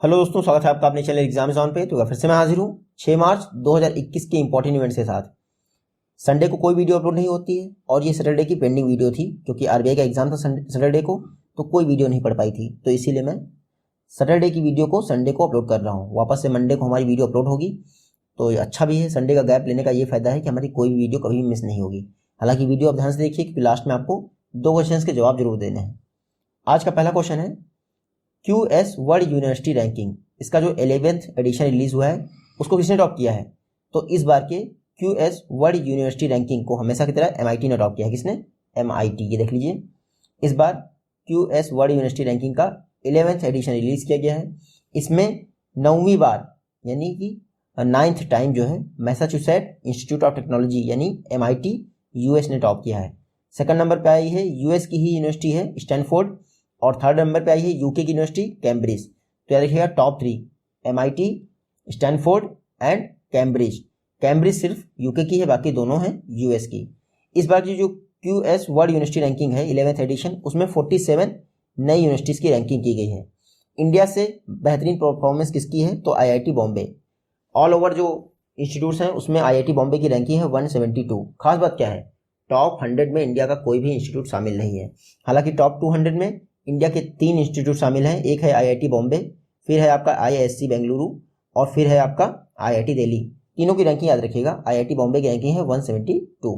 Hello दोस्तों, स्वागत है आपका अपने चैनल एग्जामिज़ॉन पे। तो फिर से मैं हाजिर हूँ 6 मार्च 2021 के इंपॉर्टेंट इवेंट्स के साथ। संडे को कोई वीडियो अपलोड नहीं होती है और ये सैटरडे की पेंडिंग वीडियो थी क्योंकि आरबीआई का एग्जाम था सैटरडे को, तो कोई वीडियो नहीं पढ़ पाई थी। तो इसीलिए मैं सैटरडे की वीडियो को संडे को अपलोड कर रहा हूँ। वापस से मंडे को हमारी वीडियो अपलोड होगी, तो ये अच्छा भी है। संडे का गैप लेने का ये फायदा है कि हमारी कोई भी वीडियो कभी भी मिस नहीं होगी। हालांकि वीडियो आप ध्यान से देखिए क्योंकि लास्ट में आपको 2 क्वेश्चन के जवाब जरूर देने हैं। आज का पहला क्वेश्चन है QS वर्ल्ड यूनिवर्सिटी रैंकिंग। इसका जो 11th एडिशन रिलीज हुआ है उसको किसने टॉप किया है? तो इस बार के QS वर्ल्ड यूनिवर्सिटी रैंकिंग को हमेशा की तरह MIT ने टॉप किया है। किसने? MIT। ये देख लीजिए, इस बार QS वर्ल्ड यूनिवर्सिटी रैंकिंग का 11th एडिशन रिलीज किया गया है। इसमें 9वीं बार यानी कि 9th टाइम जो है मैसाचुसेट इंस्टीट्यूट ऑफ टेक्नोलॉजी यानी MIT US ने टॉप किया है। सेकंड नंबर पे आई है US की ही यूनिवर्सिटी है स्टैनफोर्ड, और थर्ड नंबर पे आई है यूके की यूनिवर्सिटी कैम्ब्रिज। तो याद रखिएगा top 3 MIT, Stanford and Cambridge. Cambridge सिर्फ यूके की है, बाकी दोनों हैं US की। इस बार की जो QS वर्ल्ड यूनिवर्सिटी रैंकिंग है 11th एडिशन, उसमें 47 नई यूनिवर्सिटीज़ की रैंकिंग की गई है। इंडिया से बेहतरीन परफॉर्मेंस किसकी है? तो IIT बॉम्बे। ऑल ओवर जो इंस्टीट्यूट्स हैं उसमें IIT बॉम्बे की रैंकिंग है 172। खास बात क्या है? टॉप 100 में इंडिया का कोई भी इंस्टीट्यूट शामिल नहीं है। हालांकि टॉप 200 में इंडिया के 3 इंस्टीट्यूट शामिल हैं। एक है IIT बॉम्बे, फिर है आपका IISc बेंगलुरु और फिर है आपका IIT दिल्ली। तीनों की रैंकिंग याद रखिएगा। IIT बॉम्बे की रैंकिंग है 172।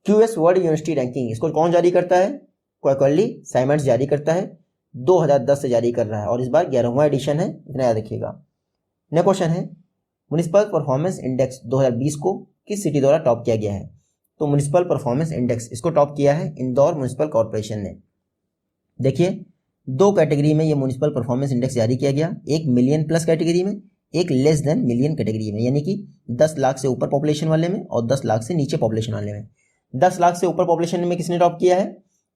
QS वर्ल्ड यूनिवर्सिटी रैंकिंग इसको कौन जारी करता है? क्वार्टरली साइमंड्स जारी करता है। 2010 से जारी कर रहा है और इस बार 11वां एडिशन है, इतना याद रखिएगा। नेक्स्ट क्वेश्चन है म्युनिसिपल परफॉर्मेंस इंडेक्स 2020 को किस सिटी द्वारा टॉप किया गया है? तो म्युनिसिपल परफॉर्मेंस इंडेक्स इसको टॉप किया है इंदौर म्युनिसिपल कॉर्पोरेशन ने। देखिए, 2 कैटेगरी में ये म्युनिसिपल परफॉर्मेंस इंडेक्स जारी किया गया, एक मिलियन प्लस कैटेगरी में, एक लेस देन मिलियन कैटेगरी में, यानी कि 10 लाख से ऊपर पॉपुलेशन वाले में और 10 लाख से नीचे पॉपुलेशन वाले में। 10 लाख से ऊपर पॉपुलेशन में किसने टॉप किया है?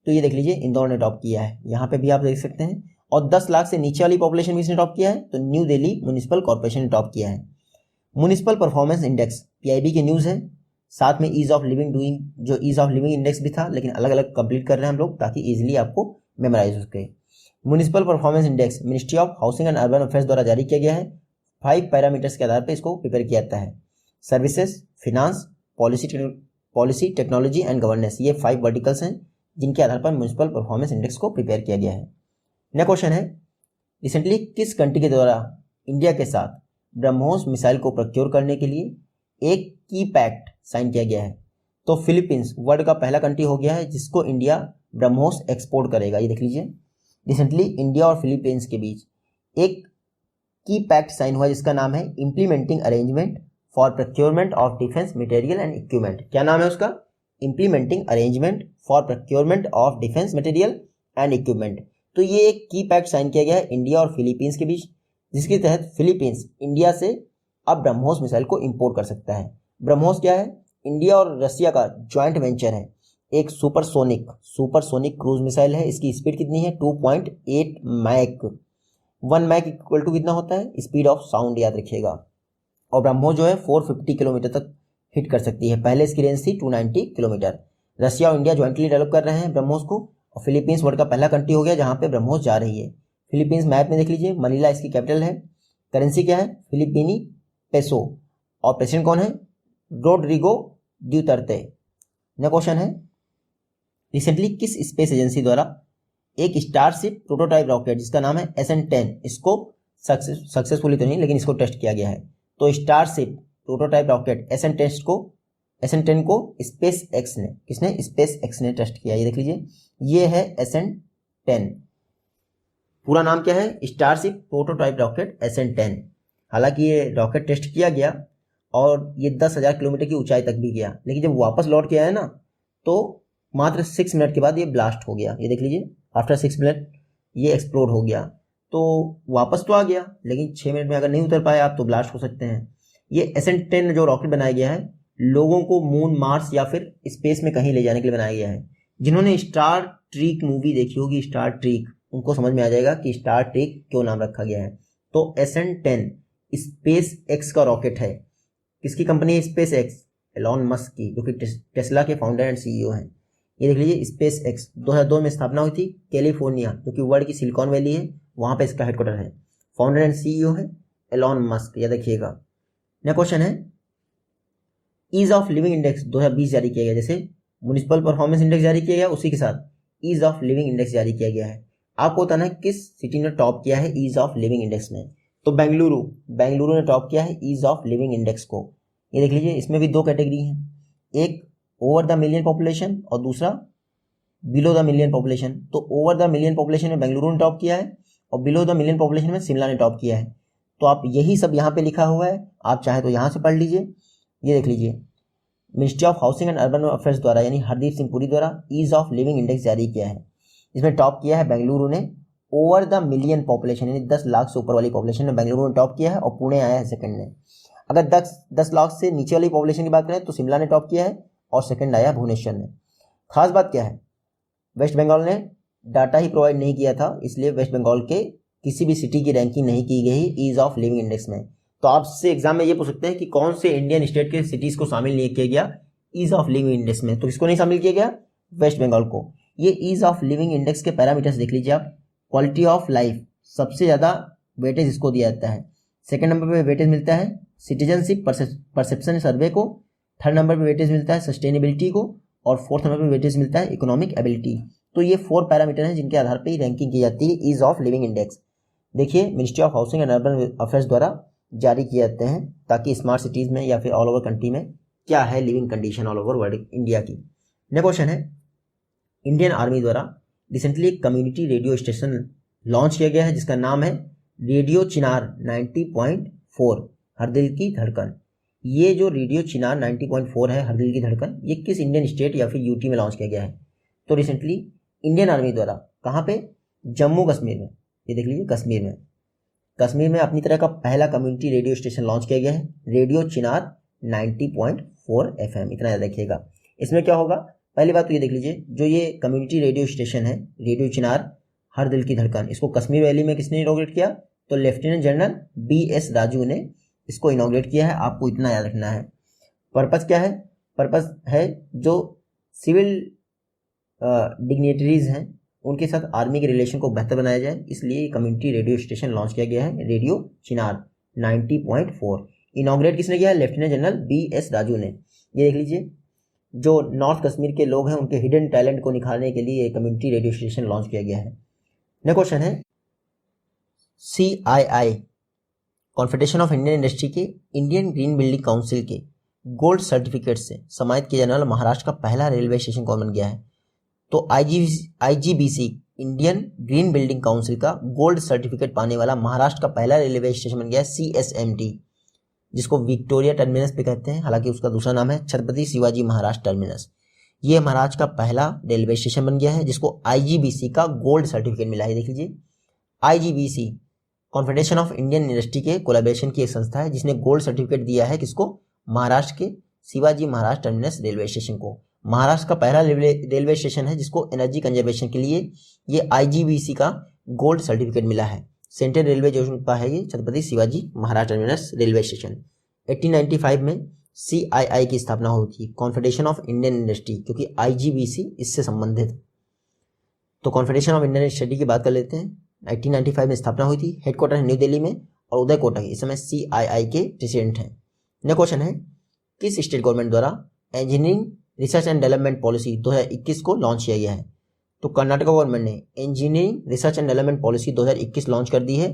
तो ये देख लीजिए, इंदौर ने टॉप किया है, यहाँ पे भी आप देख सकते हैं। और 10 लाख से नीचे वाली पॉपुलेशन में किसने टॉप किया है? तो न्यू दिल्ली म्युनिसिपल कॉर्पोरेशन ने टॉप किया है। म्युनिसिपल परफॉर्मेंस इंडेक्स PIB की न्यूज़ है, साथ में ईज ऑफ लिविंग डूइंग जो ईज ऑफ लिविंग इंडेक्स भी था, लेकिन अलग अलग कंप्लीट कर रहे हैं हम लोग ताकि ईजिली आपको मेमोराइज हो सके। Municipal performance index ministry of housing and urban affairs द्वारा जारी किया गया है। 5 पैरामीटर्स के आधार पर इसको प्रिपेयर किया जाता है। Services, finance, policy, technology and governance, ये 5 वर्टिकल्स हैं जिनके आधार पर म्युनिसिपल परफॉर्मेंस इंडेक्स को प्रिपेयर किया गया है। नेक्स्ट क्वेश्चन है रिसेंटली किस कंट्री के द्वारा इंडिया के साथ ब्रह्मोस मिसाइल को प्रोक्योर करने के लिए एक की पैक्ट साइन किया गया है? तो फिलीपींस वर्ल्ड का पहला कंट्री हो गया है जिसको इंडिया ब्रह्मोस एक्सपोर्ट करेगा। ये देख लीजिए, रिसेंटली इंडिया और फिलीपींस के बीच एक की पैक्ट साइन हुआ जिसका नाम है implementing arrangement for procurement of defence material and equipment. क्या नाम है उसका? Implementing arrangement for procurement of defence material and equipment. तो ये एक की पैक्ट साइन किया गया है इंडिया और फिलीपींस के बीच, जिसके तहत फिलीपींस इंडिया से अब ब्रह्मोस मिसाइल को इंपोर्ट कर सकता है। ब्रह्मोस क्या है? इंडिया और रसिया का ज्वाइंट वेंचर है। एक सुपरसोनिक क्रूज मिसाइल है। इसकी स्पीड कितनी है? 2.8 मैक। 1 मैक इक्वल टू कितना होता है? स्पीड ऑफ साउंड, याद रखिएगा। और ब्रह्मोस जो है 450 किलोमीटर तक हिट कर सकती है। पहले इसकी रेंज थी 290 किलोमीटर। रसिया और इंडिया ज्वाइंटली डेवलप कर रहे हैं ब्रह्मोस को, और फिलीपींस वर्ल्ड का पहला कंट्री हो गया जहां पे ब्रह्मोस जा रही है। फिलीपींस मैप में देख लीजिए, मनीला इसकी कैपिटल है। करेंसी क्या है? फिलिपीनी पेसो। और प्रेसिडेंट कौन है? रोड्रिगो ड्यूटर्टे। नेक्स्ट क्वेश्चन है रिसेंटली किस स्पेस एजेंसी द्वारा एक स्टारशिप प्रोटोटाइप रॉकेट जिसका नाम है SN10, इसको सक्सेसफुली तो नहीं लेकिन इसको टेस्ट किया गया है। तो स्टारशिप प्रोटोटाइप रॉकेट SN10 को स्पेस एक्स ने स्पेस एक्स ने टेस्ट किया। ये देख लीजिए, ये है SN10। पूरा नाम क्या है? Starship prototype rocket SN10। हालांकि ये रॉकेट टेस्ट किया गया और ये 10,000 किलोमीटर की ऊंचाई तक भी गया, लेकिन जब वापस लौट के आया ना तो मात्र 6 मिनट के बाद ये ब्लास्ट हो गया। ये देख लीजिए, आफ्टर 6 मिनट ये एक्सप्लोड हो गया। तो वापस तो आ गया, लेकिन 6 मिनट में अगर नहीं उतर पाए आप तो ब्लास्ट हो सकते हैं। ये SN10 जो रॉकेट बनाया गया है लोगों को मून, मार्स या फिर स्पेस में कहीं ले जाने के लिए बनाया गया है। जिन्होंने स्टार ट्रेक मूवी देखी होगी, स्टार ट्रेक, उनको समझ में आ जाएगा कि स्टार ट्रेक क्यों नाम रखा गया है। तो SN10 स्पेस एक्स का रॉकेट है। किसकी कंपनी है स्पेस एक्स? एलॉन मस्क की, जो कि टेस्ला के फाउंडर एंड CEO हैं। ये देख लीजिए, स्पेस एक्स 2002 में स्थापना हुई थी। कैलिफोर्निया जो कि वर्ल्ड की सिलिकॉन वैली है, वहाँ पे इसका हेडक्वार्टर है। फाउंडर एंड सीईओ है एलॉन मस्क, याद रखिएगा। नेक्स्ट क्वेश्चन है ईज ऑफ लिविंग इंडेक्स 2020 जारी किया गया। जैसे म्युनिसिपल परफॉर्मेंस इंडेक्स जारी किया गया, उसी के साथ ईज ऑफ लिविंग इंडेक्स जारी किया गया है। आपको बताना है किस सिटी ने टॉप किया है ईज ऑफ लिविंग इंडेक्स में। तो बेंगलुरु ने टॉप किया है ईज ऑफ लिविंग इंडेक्स को। ये देख लीजिए, इसमें भी दो कैटेगरी हैं, एक ओवर द मिलियन पॉपुलेशन और दूसरा बिलो द मिलियन पॉपुलेशन। तो ओवर द मिलियन पॉपुलेशन में बेंगलुरु ने टॉप किया है और बिलो द मिलियन पॉपुलेशन में शिमला ने टॉप किया है। तो आप यही सब यहाँ पे लिखा हुआ है, आप चाहे तो यहाँ से पढ़ लीजिए। ये देख लीजिए, ministry of housing and urban affairs द्वारा यानी हरदीप सिंह पुरी द्वारा ईज ऑफ लिविंग इंडेक्स जारी किया है। इसमें टॉप किया है बेंगलुरु ने ओवर द मिलियन पॉपुलेशन, यानी 10 लाख से ऊपर वाली पॉपुलेशन में बेंगलुरु ने टॉप किया है और पुणे आया है सेकंड में। अगर 10 लाख से नीचे वाली पॉपुलेशन की बात करें तो शिमला ने टॉप किया है और सेकंड आया भुवनेश्वर ने। खास बात क्या है, वेस्ट बंगाल ने डाटा ही प्रोवाइड नहीं किया था, इसलिए वेस्ट बंगाल के किसी भी सिटी की रैंकिंग नहीं की गई ईज ऑफ लिविंग इंडेक्स में। तो आपसे एग्जाम में ये पूछ सकते हैं कि कौन से इंडियन स्टेट के सिटीज को शामिल नहीं किया गया ईज ऑफ लिविंग इंडेक्स में। तो किसको नहीं शामिल किया गया, वेस्ट बंगाल को। ये ईज ऑफ लिविंग इंडेक्स के पैरामीटर्स देख लीजिए आप। क्वालिटी ऑफ लाइफ, सबसे ज़्यादा वेटेज इसको दिया जाता है। सेकंड नंबर पे वेटेज मिलता है सिटीजनशिप परसेप्शन सर्वे को। थर्ड नंबर पे वेटेज मिलता है सस्टेनेबिलिटी को और फोर्थ नंबर पे वेटेज मिलता है इकोनॉमिक एबिलिटी। तो ये 4 पैरामीटर हैं जिनके आधार पर ही रैंकिंग की जाती है ईज ऑफ लिविंग इंडेक्स। देखिए, ministry of housing and urban affairs द्वारा जारी किए जाते हैं ताकि स्मार्ट सिटीज़ में या फिर ऑल ओवर कंट्री में क्या है living condition all over world India की। नेक्स्ट क्वेश्चन है इंडियन आर्मी द्वारा रिसेंटली एक कम्युनिटी रेडियो स्टेशन लॉन्च किया गया है जिसका नाम है रेडियो चिनार 90.4 हर दिल की धड़कन। ये जो रेडियो चिनार 90.4 है हर दिल की धड़कन, ये किस इंडियन स्टेट या फिर यूटी में लॉन्च किया गया है। तो रिसेंटली इंडियन आर्मी द्वारा कहाँ पे, जम्मू कश्मीर में। ये देख लीजिए, कश्मीर में अपनी तरह का पहला कम्युनिटी रेडियो स्टेशन लॉन्च किया गया है रेडियो चिनार 90.4 FM। इतना याद रखिएगा। इसमें क्या होगा, पहली बात तो ये देख लीजिए, जो ये कम्युनिटी रेडियो स्टेशन है रेडियो चिनार हर दिल की धड़कन, इसको कश्मीर वैली में किसने इनॉग्रेट किया, तो लेफ्टिनेंट जनरल BS राजू ने इसको इनॉग्रेट किया है। आपको इतना याद रखना है। पर्पस क्या है, पर्पस है जो सिविल डिग्नेटरीज हैं उनके साथ आर्मी के रिलेशन को बेहतर बनाया जाए, इसलिए कम्युनिटी रेडियो स्टेशन लॉन्च किया गया है रेडियो चिनार 90.4। इनॉग्रेट किसने किया है, लेफ्टिनेंट जनरल BS राजू ने। ये देख लीजिए, जो नॉर्थ कश्मीर के लोग हैं उनके हिडन टैलेंट को निखारने के लिए कम्युनिटी रेडियो स्टेशन लॉन्च किया गया है। नेक्स्ट क्वेश्चन है CII confederation of Indian industry के इंडियन ग्रीन बिल्डिंग काउंसिल के गोल्ड सर्टिफिकेट से सम्मानित किया जाने वाला महाराष्ट्र का पहला रेलवे स्टेशन कौन बन गया है। तो IGBC Indian green building council का गोल्ड सर्टिफिकेट पाने वाला महाराष्ट्र का पहला रेलवे स्टेशन बन गया है CSMT, जिसको विक्टोरिया टर्मिनस पे कहते हैं, हालांकि उसका दूसरा नाम है छत्रपति शिवाजी महाराज टर्मिनस। ये महाराष्ट्र का पहला रेलवे स्टेशन बन गया है जिसको IGBC का गोल्ड सर्टिफिकेट मिला है। देख लीजिए, IGBC confederation of Indian industry के कोलैबोरेशन की एक संस्था है जिसने गोल्ड सर्टिफिकेट दिया है किसको, महाराष्ट्र के Shivaji Maharaj terminus railway station को। महाराष्ट्र का पहला रेलवे स्टेशन है जिसको एनर्जी कंजर्वेशन के लिए ये IGBC का गोल्ड सर्टिफिकेट मिला है। सेंट्रल रेलवे जोन का है ये Chhatrapati Shivaji Maharaj terminus railway station. 1895 में CII की स्थापना हुई थी, कॉन्फेडरेशन ऑफ इंडियन इंडस्ट्री, क्योंकि IGBC इससे संबंधित। तो कॉन्फेडरेशन ऑफ इंडियन इंडस्ट्री की बात कर लेते हैं। 1895 में स्थापना हुई थी, हेडक्वार्टर है न्यू दिल्ली में और उदय कोटक इस समय CII के प्रेसिडेंट हैं। नेक्स्ट क्वेश्चन है किस स्टेट गवर्नमेंट द्वारा engineering research and development policy 2021 को लॉन्च किया गया है। तो कर्नाटक गवर्नमेंट ने engineering research and development policy 2021 launch कर दी है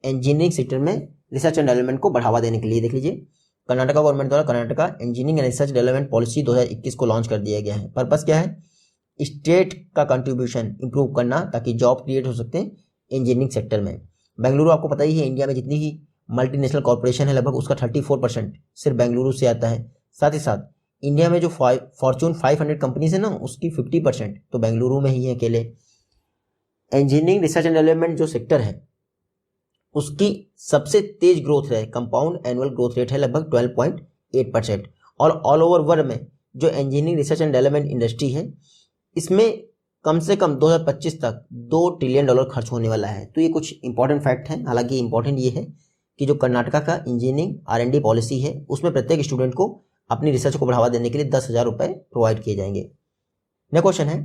इंजीनियरिंग सेक्टर में रिसर्च एंड डेवलपमेंट को बढ़ावा देने के लिए। देख लीजिए, कर्नाटक गवर्नमेंट द्वारा Karnataka engineering and research development policy 2021 को लॉन्च कर दिया गया है। पर्पस क्या है, स्टेट का कंट्रीब्यूशन इंप्रूव करना ताकि जॉब क्रिएट हो सकते हैं इंजीनियरिंग सेक्टर में। बेंगलुरु आपको पता ही है, इंडिया में जितनी ही मल्टीनेशनल कॉर्पोरेशन है लगभग उसका 34% सिर्फ बेंगलुरु से आता है। साथ ही साथ इंडिया में जो फॉर्चून 500 कंपनीज है ना, उसकी 50% तो बेंगलुरु में ही है अकेले। इंजीनियरिंग रिसर्च एंड डेवलपमेंट जो सेक्टर है उसकी सबसे तेज ग्रोथ है, कंपाउंड एनुअल ग्रोथ रेट है लगभग 12.8%। और ऑल ओवर वर्ल्ड में जो engineering research and development industry है इसमें कम से कम 2025 तक $2 ट्रिलियन खर्च होने वाला है। तो ये कुछ इंपॉर्टेंट फैक्ट हैं। हालांकि इंपॉर्टेंट ये है कि जो कर्नाटका का इंजीनियरिंग R&D पॉलिसी है उसमें प्रत्येक स्टूडेंट को अपनी रिसर्च को बढ़ावा देने के लिए 10,000 रुपये प्रोवाइड किए जाएंगे। नेक्स्ट क्वेश्चन है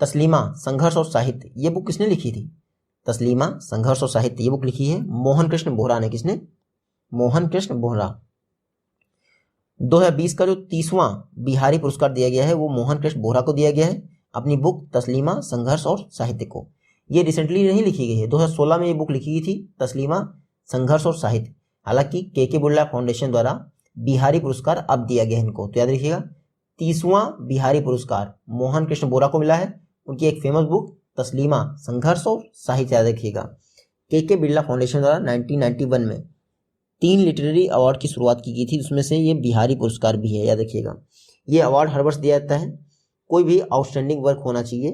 तस्लीमा संघर्ष और साहित्य, ये बुक किसने लिखी थी। तस्लीमा, संघर्ष और साहित्य, ये बुक लिखी है मोहन कृष्ण बोहरा ने। किसने? मोहन कृष्ण बोहरा। 2020 का जो 30वां बिहारी पुरस्कार दिया गया है वो मोहन कृष्ण बोहरा को दिया गया है अपनी बुक तस्लीमा, संघर्ष और साहित्य को। ये रिसेंटली नहीं लिखी गई है, 2016 में ये बुक लिखी गई थी, तस्लीमा, संघर्ष और साहित्य। हालांकि के बिरला फाउंडेशन द्वारा बिहारी पुरस्कार अब दिया गया है इनको, तो याद रखिएगा 30वां बिहारी पुरस्कार मोहन कृष्ण बोहरा को मिला है, उनकी एक फेमस बुक तस्लीमा, संघर्ष और साहित्य, याद रखिएगा। के बिरला फाउंडेशन द्वारा 1991 में 3 लिटरेरी अवार्ड की शुरुआत की गई थी, उसमें से ये बिहारी पुरस्कार भी है, याद रखिएगा। ये अवार्ड हर वर्ष दिया जाता है, कोई भी आउटस्टैंडिंग वर्क होना चाहिए,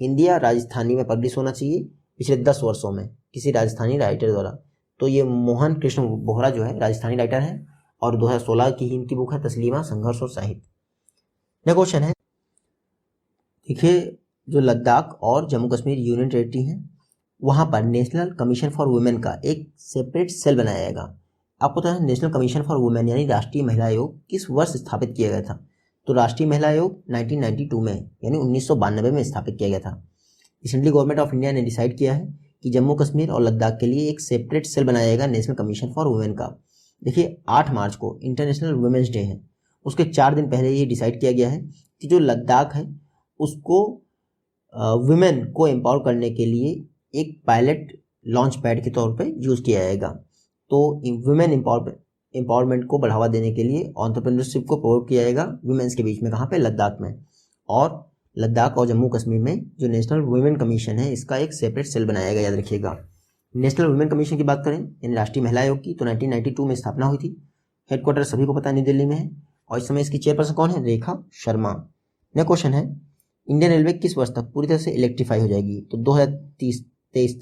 हिंदी या राजस्थानी में पब्लिश होना चाहिए पिछले 10 वर्षों में किसी राजस्थानी राइटर द्वारा। तो ये मोहन कृष्ण बोहरा जो है राजस्थानी राइटर है और 2016 की ही इनकी बुक है तस्लीमा, संघर्ष और साहित्य। नेक्स्ट क्वेश्चन है, देखिए जो लद्दाख और जम्मू कश्मीर यूनियन टेरिटरी है वहाँ पर नेशनल कमीशन फॉर वुमेन का एक सेपरेट सेल बनाया जाएगा। आपको पता है नेशनल कमीशन फॉर वुमेन यानी राष्ट्रीय महिला आयोग किस वर्ष स्थापित किया गया था? तो राष्ट्रीय महिला आयोग 1992 में यानी 1992 में स्थापित किया गया था। रिसेंटली गवर्नमेंट ऑफ इंडिया ने डिसाइड किया है कि जम्मू कश्मीर और लद्दाख के लिए एक सेपरेट सेल बनाया जाएगा नेशनल कमीशन फॉर वुमेन का। देखिए 8 मार्च को इंटरनेशनल वुमेन्स डे है, उसके 4 दिन पहले ये डिसाइड किया गया है कि जो लद्दाख है उसको वुमेन को एम्पावर करने के लिए एक पायलट लॉन्च पैड के तौर पे यूज़ किया जाएगा। तो वुमेन एम्पावरमेंट को बढ़ावा देने के लिए एंटरप्रेन्योरशिप को प्रमोट किया जाएगा वुमेन्स के बीच में। कहाँ पे? लद्दाख में। और लद्दाख और जम्मू कश्मीर में जो नेशनल वुमेन कमीशन है इसका एक सेपरेट सेल बनाया गया, याद रखिएगा। नेशनल वुमेन कमीशन की बात करें यानी राष्ट्रीय महिला आयोग की, तो 1992 में स्थापना हुई थी। हेडक्वार्टर सभी को पता है न्यू दिल्ली में है और इस समय इसकी चेयरपर्सन कौन है? रेखा शर्मा। नेक्स्ट क्वेश्चन है, इंडियन रेलवे किस वर्ष तक पूरी तरह से इलेक्ट्रीफाई हो जाएगी? तो 2023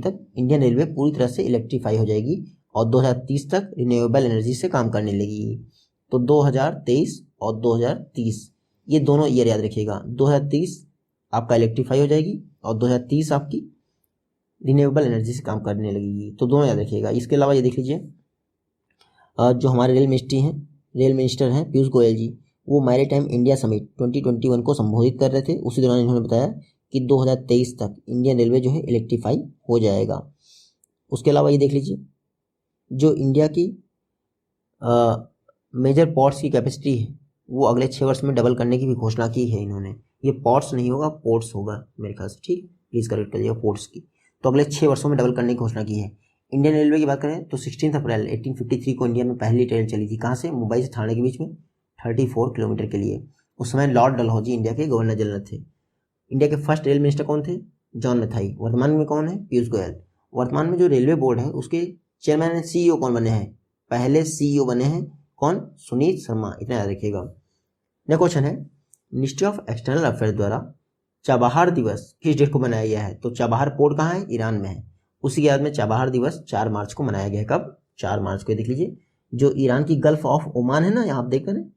तक इंडियन रेलवे पूरी तरह से इलेक्ट्रीफाई हो जाएगी और 2030 तक रिन्यूएबल एनर्जी से काम करने लगेगी। तो 2023 और 2030 ये दोनों ईयर याद रखिएगा। 2030 आपका इलेक्ट्रीफाई हो जाएगी और 2030 आपकी रिन्यूएबल एनर्जी से काम करने लगेगी, तो दोनों याद रखिएगा। इसके अलावा ये देख लीजिए जो हमारे रेल मिनिस्टर हैं पीयूष गोयल जी, वो मैरीटाइम इंडिया समिट 2021 को संबोधित कर रहे थे। उसी दौरान इन्होंने बताया कि 2023 तक इंडियन रेलवे जो है इलेक्ट्रीफाई हो जाएगा। उसके अलावा ये देख लीजिए जो इंडिया की मेजर पोर्ट्स की कैपेसिटी है वो अगले 6 वर्ष में डबल करने की भी घोषणा की है इन्होंने। ये पोर्ट्स नहीं होगा, पोर्ट्स होगा मेरे ख्याल से, ठीक, प्लीज़ करेक्ट करिएगा, पोर्ट्स की। तो अगले 6 वर्षों में डबल करने की घोषणा की है। इंडियन रेलवे की बात करें तो 16 अप्रैल 1853 को इंडिया में पहली ट्रेन चली थी। कहाँ से? मुंबई से ठाणे के बीच में 34 किलोमीटर के लिए। उस समय लॉर्ड डलहौजी इंडिया के गवर्नर जनरल थे। इंडिया के फर्स्ट रेल मिनिस्टर कौन थे? जॉन मैथाई। वर्तमान में कौन है? पीयूष गोयल। वर्तमान में जो रेलवे बोर्ड है उसके चेयरमैन एंड सीईओ कौन बने हैं? पहले सीईओ बने हैं कौन? सुनीत शर्मा। इतना याद रखिएगा। नेक्स्ट क्वेश्चन है, मिनिस्ट्री ऑफ एक्सटर्नल अफेयर्स द्वारा चाबहार दिवस किस डेट को मनाया गया है? तो चाबहार पोर्ट कहाँ है? ईरान में है। उसी के याद में चाबहार दिवस 4 मार्च को मनाया गया है। कब? 4 मार्च को। देख लीजिए जो ईरान की गल्फ ऑफ ओमान है ना, यहाँ आप देख रहे हैं,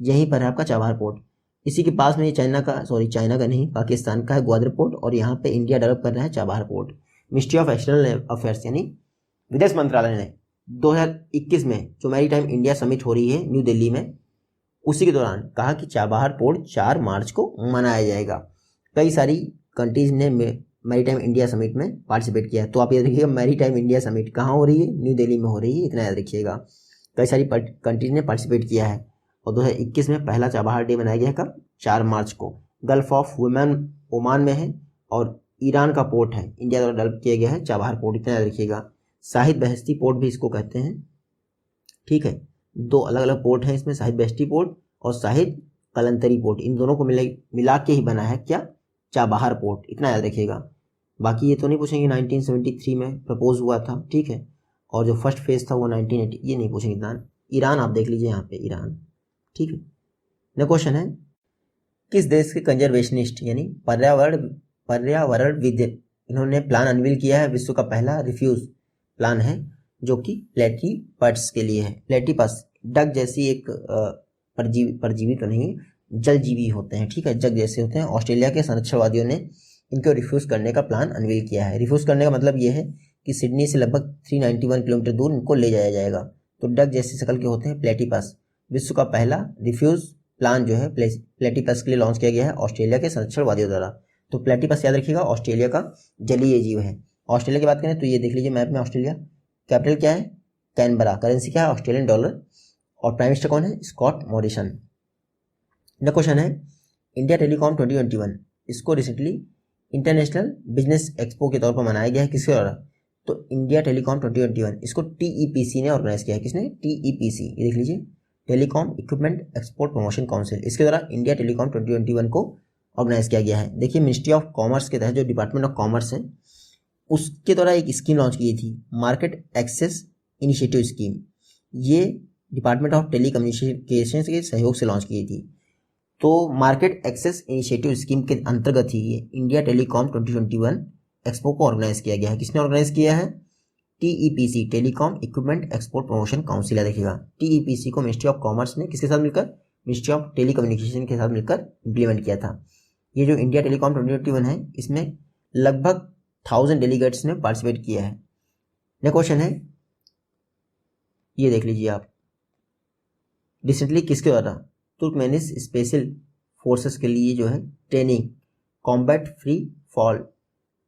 यहीं पर है आपका चाबहार पोर्ट। इसी के पास में ये चाइना का नहीं, पाकिस्तान का है ग्वादर पोर्ट, और यहाँ पे इंडिया डेवलप कर रहा है Chabahar port. Ministry of external affairs यानी विदेश मंत्रालय ने 2021 में जो मैरीटाइम इंडिया समिट हो रही है न्यू दिल्ली में, उसी के दौरान कहा कि चाबहार पोर्ट 4 मार्च को मनाया जाएगा। कई सारी कंट्रीज ने मैरीटाइम इंडिया समिट में पार्टिसिपेट किया है। तो आप याद रखिएगा मैरीटाइम इंडिया समिट कहाँ हो रही है? न्यू दिल्ली में हो रही है, इतना याद रखिएगा। कई सारी कंट्रीज ने पार्टिसिपेट किया है और 2021 में पहला चाबहार डे मनाया गया है। कब? 4 मार्च को। गल्फ ऑफ ओमान में है और ईरान का पोर्ट है, इंडिया द्वारा डेवलप किया गया है चाबहार पोर्ट, इतना याद रखिएगा। शाहिद बहस्ती पोर्ट भी इसको कहते हैं, ठीक है। 2 अलग अलग पोर्ट हैं इसमें, शाहिद बहस्ती पोर्ट और शाहिद कलंतरी पोर्ट। इन दोनों को मिला के ही बना है क्या? चाबहार पोर्ट, इतना याद रखिएगा। बाकी ये तो नहीं पूछेंगे 1973 में प्रपोज हुआ था, ठीक है, और जो फर्स्ट फेज था वो 1980, ये नहीं पूछेंगे इतना। ईरान आप देख लीजिए यहाँ पे, ईरान, ठीक है। नेक्स्ट क्वेश्चन है, किस देश के कंजर्वेशनिस्ट यानी पर्यावरणविद इन्होंने प्लान अनवील किया है? विश्व का पहला रिफ्यूज प्लान है जो कि प्लेटीपस के लिए है। प्लेटीपस डक जैसी एक परजीवी तो नहीं, जलजीवी होते हैं, ठीक है, जग जैसे होते हैं। ऑस्ट्रेलिया के संरक्षणवादियों ने इनको रिफ्यूज करने का प्लान अनवील किया है। रिफ्यूज करने का मतलब ये है कि सिडनी से लगभग 391 किलोमीटर दूर इनको ले जाया जाएगा। तो डक जैसी शक्ल के होते हैं प्लेटीपस। विश्व का पहला रिफ्यूज प्लान जो है प्लेटीपस के लिए लॉन्च किया गया है ऑस्ट्रेलिया के संरक्षणवादियों द्वारा। तो प्लेटिपस याद रखिएगा ऑस्ट्रेलिया का जलीय जीव है। ऑस्ट्रेलिया की बात करें तो ये देख लीजिए मैप में ऑस्ट्रेलिया, कैपिटल क्या है, कैनबरा, करेंसी क्या है, ऑस्ट्रेलियन डॉलर, और प्राइम मिनिस्टर कौन है, स्कॉट मॉरिसन। नेक्स्ट क्वेश्चन है इंडिया टेलीकॉम 2021, इसको रिसेंटली इंटरनेशनल बिजनेस एक्सपो के तौर पर मनाया गया है, किसके द्वारा, तो इंडिया टेलीकॉम 2021, इसको TEPC ने ऑर्गेनाइज किया है। किसने, TEPC, ये देख लीजिए, telecom equipment export promotion council, इसके द्वारा इंडिया टेलीकॉम 2021 को ऑर्गेनाइज किया गया है। देखिए मिनिस्ट्री ऑफ कॉमर्स के तहत जो डिपार्टमेंट ऑफ कॉमर्स है उसके द्वारा एक स्कीम लॉन्च की थी, मार्केट एक्सेस इनिशिएटिव स्कीम। ये डिपार्टमेंट ऑफ टेलीकम्युनिकेशन के सहयोग से लॉन्च की थी। तो मार्केट एक्सेस इनिशिएटिव स्कीम के अंतर्गत ही ये इंडिया टेलीकॉम 2021 एक्सपो को ऑर्गेनाइज किया गया है। किसने ऑर्गेनाइज किया है, TEPC, telecom equipment export promotion council है। देखिएगा TEPC को मिनिस्ट्री ऑफ कॉमर्स ने किसके साथ मिलकर, मिनिस्ट्री ऑफ टेलीकम्युनिकेशन के साथ मिलकर इंप्लीमेंट किया था। ये जो इंडिया टेलीकॉम 2021 है इसमें लगभग 1000 डेलीगेट्स ने पार्टिसिपेट किया है। नेक्स्ट क्वेश्चन है, ये देख लीजिए आप, रिसेंटली किसके द्वारा तुर्कमेनिस स्पेशल फोर्सेस के लिए जो है training combat free fall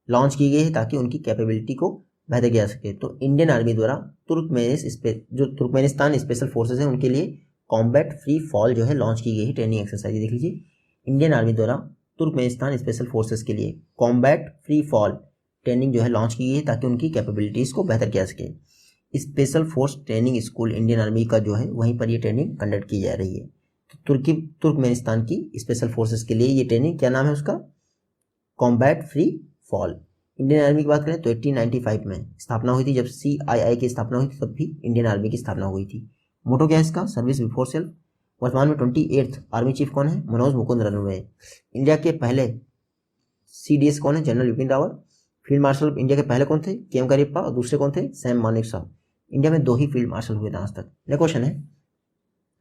launch की गई है ताकि उनकी कैपेबिलिटी को बेहतर किया जा सके। तो इंडियन आर्मी द्वारा जो तुर्कमेनिस्तान स्पेशल फोर्सेस हैं उनके लिए कॉम्बैट फ्री फॉल जो है लॉन्च की गई है ट्रेनिंग एक्सरसाइज। देख लीजिए इंडियन आर्मी द्वारा तुर्कमेनिस्तान स्पेशल फोर्सेस के लिए कॉम्बैट फ्री फॉल ट्रेनिंग जो है लॉन्च की गई है ताकि उनकी कैपेबिलिटीज़ को बेहतर किया सके। Special force training school Indian army का जो है वहीं पर ये ट्रेनिंग कंडक्ट की जा रही है। तो तुर्कमेनिस्तान की स्पेशल फोर्सेस के लिए ये ट्रेनिंग, क्या नाम है उसका, combat free fall. Indian army की बात करें तो 1895 में स्थापना हुई थी, जब CII की स्थापना हुई थी तब भी इंडियन आर्मी की स्थापना हुई थी। मोटो क्या है इसका, सर्विस बिफोर सेल्फ। वर्तमान में 28th आर्मी चीफ कौन है, मनोज मुकुंद नरवणे। इंडिया के पहले CDS कौन है, general Vipin Rawat. Field marshal of India के पहले कौन थे, KM करियप्पा, और दूसरे कौन थे, सैम मानेकशॉ। इंडिया में 2 ही फील्ड मार्शल हुए थे आज तक। नेक्स्ट क्वेश्चन है,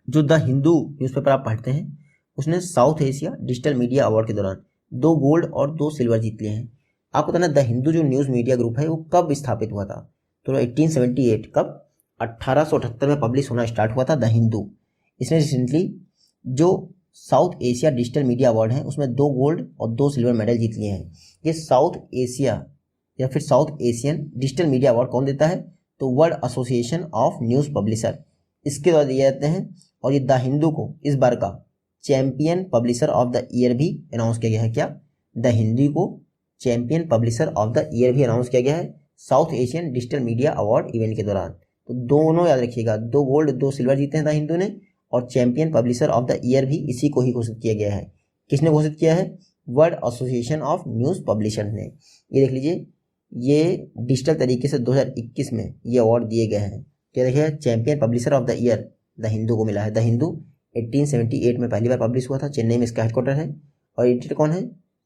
जो द हिंदू न्यूज़पेपर आप पढ़ते हैं उसने south Asia digital media award के दौरान 2 गोल्ड और 2 सिल्वर जीत लिए हैं। आपको पता है द हिंदू जो न्यूज़ मीडिया ग्रुप है वो कब स्थापित हुआ था, तो 1878, कब, 1878 में पब्लिश होना स्टार्ट हुआ था द हिंदू। इसने रिसेंटली जो south Asia digital media award है उसमें 2 गोल्ड और 2 सिल्वर मेडल जीत लिए हैं। ये साउथ एशिया या फिर south Asian digital media award कौन देता है, तो world association of news publisher, इसके द्वारा दिए जाते हैं। और ये द हिंदू को इस बार का champion publisher of the year भी अनाउंस किया गया है। क्या, द हिंदू को champion publisher of the year भी अनाउंस किया गया है south Asian digital media award event के दौरान। तो दोनों याद रखिएगा, 2 गोल्ड 2 सिल्वर जीते हैं द हिंदू ने, और champion publisher of the year भी इसी को ही घोषित किया गया है। किसने घोषित किया है, world association of news publisher ने। ये देख लीजिए, ये डिजिटल तरीके से 2021 में ये अवार्ड दिए गए हैं। क्या देखिए, champion publisher of the year the Hindu को मिला है। द हिंदू 1878 में पहली बार पब्लिश हुआ था, चेन्नई में इसका हेडक्वार्टर है, और एडिटर कौन है,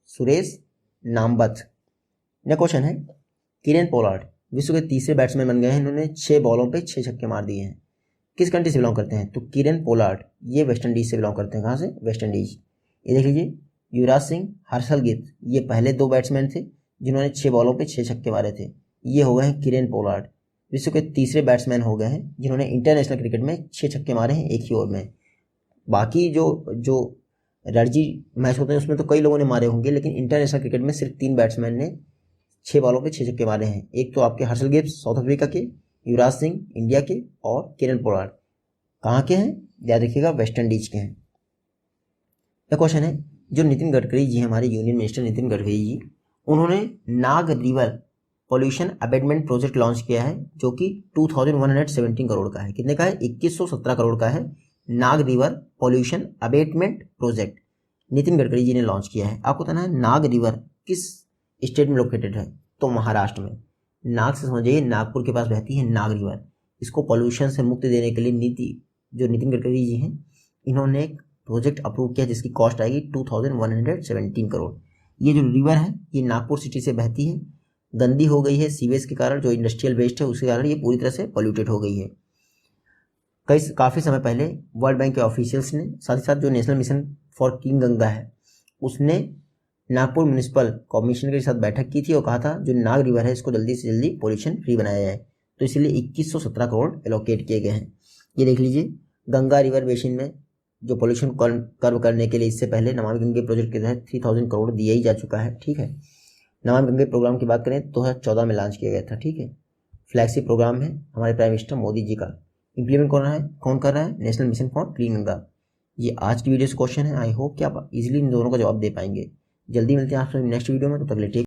सुरेश नामबत। नेक्स्ट क्वेश्चन है, किरेन पोलार्ड विश्व के तीसरे बैट्समैन बन गए हैं। इन्होंने 6 बॉलों पे 6 छक्के मार दिए हैं। किस कंट्री से बिलोंग करते हैं, तो किरेन पोलार्ड ये वेस्ट इंडीज से बिलोंग करते हैं। कहाँ से, वेस्ट इंडीज। ये देख लीजिए, युवराज सिंह, हर्षलजीत, ये पहले 2 बैट्समैन थे जिन्होंने 6 बॉलों पे 6 छक्के मारे थे। ये हो गए हैं किरेन पोलार्ड, विश्व के तीसरे बैट्समैन हो गए हैं जिन्होंने इंटरनेशनल क्रिकेट में 6 छक्के मारे हैं एक ही ओवर में। बाकी जो रणजी मैच होते हैं उसमें तो कई लोगों ने मारे होंगे, लेकिन इंटरनेशनल क्रिकेट में सिर्फ 3 बैट्समैन ने 6 बॉलों पे 6 छक्के मारे हैं। एक तो आपके हर्षलजीत साउथ अफ्रीका के, युवराज सिंह इंडिया के, और किरेन पोलार्ड कहाँ के हैं, याद रखिएगा वेस्ट इंडीज के हैं। यह क्वेश्चन है, जो नितिन गडकरी जी हमारे यूनियन मिनिस्टर नितिन गडकरी जी, उन्होंने Nag river pollution abatement project launch किया है जो कि 2117 करोड़ का है। कितने का है, 2117 करोड़ का है। Nag river pollution abatement project Nitin Gadkari ji ने लॉन्च किया है। आपको पता है नाग रिवर किस स्टेट में लोकेटेड है, तो महाराष्ट्र में। नाग से समझिए नागपुर के पास बहती है नाग रिवर। इसको पॉल्यूशन से मुक्ति देने के लिए जो नितिन गडकरी जी हैं इन्होंने एक प्रोजेक्ट अप्रूव किया जिसकी कॉस्ट आएगी 2117 करोड़। ये जो रिवर है ये नागपुर सिटी से बहती है, गंदी हो गई है सीवेज के कारण, जो इंडस्ट्रियल वेस्ट है उसके कारण ये पूरी तरह से पॉल्यूटेड हो गई है। काफ़ी समय पहले वर्ल्ड बैंक के ऑफिशियल्स ने, साथ ही साथ जो national mission for clean Ganga है उसने नागपुर म्यूनिसिपल कमिश्नर के साथ बैठक की थी और कहा था जो नाग रिवर है इसको जल्दी से जल्दी पॉल्यूशन फ्री बनाया जाए। तो इसलिए 2117 करोड़ एलोकेट किए गए हैं। ये देख लीजिए, गंगा रिवर बेसिन में जो पोल्यूशन कर्व करने के लिए इससे पहले नमामि गंगे प्रोजेक्ट के तहत 3000 करोड़ दिया ही जा चुका है। ठीक है, नमामि गंगे प्रोग्राम की बात करें 2014 में लॉन्च किया गया था। ठीक है, फ्लैगशिप प्रोग्राम है हमारे प्राइम मिनिस्टर मोदी जी का। इंप्लीमेंट कौन कर रहा है? National mission for clean Ganga. ये आज की वीडियो से क्वेश्चन है। आई होप कि आप इजीली इन दोनों का जवाब दे पाएंगे। जल्दी मिलते हैं आपसे नेक्स्ट वीडियो में, तो तक के लिए